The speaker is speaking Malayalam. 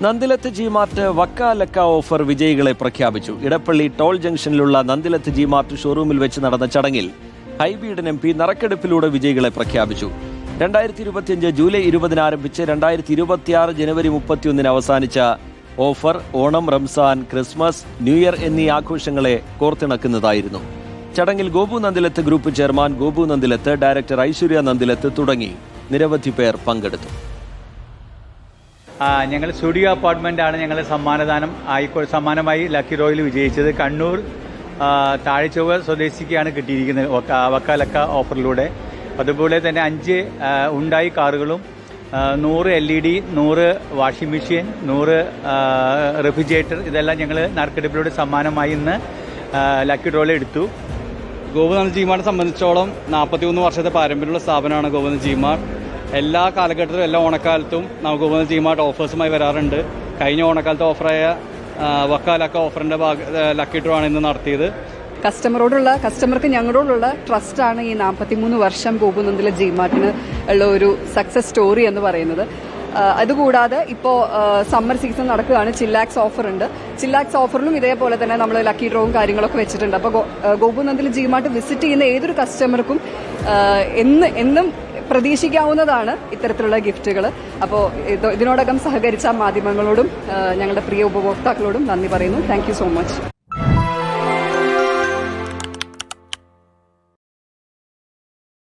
നന്ദിലത്ത് ജി മാർട്ട് വക്കാലക്ക ഓഫർ വിജയികളെ പ്രഖ്യാപിച്ചു. ഇടപ്പള്ളി ടോൾ ജംഗ്ഷനിലുള്ള നന്ദിലത്ത് ജി മാർട്ട് ഷോറൂമിൽ വെച്ച് നടന്ന ചടങ്ങിൽ ഹൈബീഡൻ MP നറുക്കെടുപ്പിലൂടെ വിജയികളെ പ്രഖ്യാപിച്ചു. 2025 ജൂലൈ 20 ആരംഭിച്ച് 2026 ജനുവരി 31 അവസാനിച്ച offer Onam, Ramzan, Christmas, new year എന്നീ ആഘോഷങ്ങളെ കോർത്തിണക്കുന്നതായിരുന്നു. ചടങ്ങിൽ Gopu Nandilath group chairman Gopu Nandilath, director Aishwarya Nandilath തുടങ്ങി നിരവധി പേർ പങ്കെടുത്തു. ഞങ്ങൾ സ്റ്റുഡിയോ അപ്പാർട്ട്മെൻ്റാണ് ഞങ്ങൾ സമ്മാനമായി ലക്കി ഡ്രോയിൽ വിജയിച്ചത്. കണ്ണൂർ താഴെച്ചൊവ്വ സ്വദേശിക്കാണ് കിട്ടിയിരിക്കുന്നത് വക്കാലക്ക ഓഫറിലൂടെ. അതുപോലെ തന്നെ 5 ഉണ്ടായി കാറുകളും 100 LED, 100 വാഷിംഗ് മെഷീൻ, 100 റെഫ്രിജറേറ്റർ ഇതെല്ലാം ഞങ്ങൾ നറുക്കെടുപ്പിലൂടെ സമ്മാനമായി ഇന്ന് ലക്കി ഡ്രോയിൽ എടുത്തു. ഗോപുനന്ദ ജി മാർട്ടിനെ സംബന്ധിച്ചോളം 41 വർഷത്തെ പാരമ്പര്യമുള്ള സ്ഥാപനമാണ് ഗോപുനന്ദ ജി മാർട്ട്. എല്ലാ കാലഘട്ടത്തിലും എല്ലാ ഓണക്കാലത്തും നമുക്ക് ഗോപുനന്ദ ജി മാർട്ട് ഓഫേഴ്സുമായി വരാറുണ്ട്. കഴിഞ്ഞ ഓണക്കാലത്ത് ഓഫറായ വക്കാലക്ക ഓഫറിൻ്റെ ലക്കി ഡ്രോ ആണ് ഇന്ന് നടത്തിയത്. കസ്റ്റമർക്ക് ഞങ്ങളോടുള്ള ട്രസ്റ്റാണ് ഈ 43 വർഷം ഗോപുനന്ദിലെ ജി മാർട്ടിന് ഉള്ള ഒരു സക്സസ് സ്റ്റോറി എന്ന് പറയുന്നത്. അതുകൂടാതെ ഇപ്പോൾ സമ്മർ സീസൺ നടക്കുകയാണ്. ചില്ലാക്സ് ഓഫർ ഉണ്ട്. ചില്ലാക്സ് ഓഫറിലും ഇതേപോലെ തന്നെ നമ്മൾ ലക്കി ഡ്രോവും കാര്യങ്ങളൊക്കെ വെച്ചിട്ടുണ്ട്. അപ്പോൾ ഗോപുനന്ദിലെ ജി മാർട്ട് വിസിറ്റ് ചെയ്യുന്ന ഏതൊരു കസ്റ്റമർക്കും എന്നും പ്രതീക്ഷിക്കാവുന്നതാണ് ഇത്തരത്തിലുള്ള ഗിഫ്റ്റുകൾ. അപ്പോൾ ഇതിനോടകം സഹകരിച്ച മാധ്യമങ്ങളോടും ഞങ്ങളുടെ പ്രിയ ഉപഭോക്താക്കളോടും നന്ദി പറയുന്നു. Thank you so much.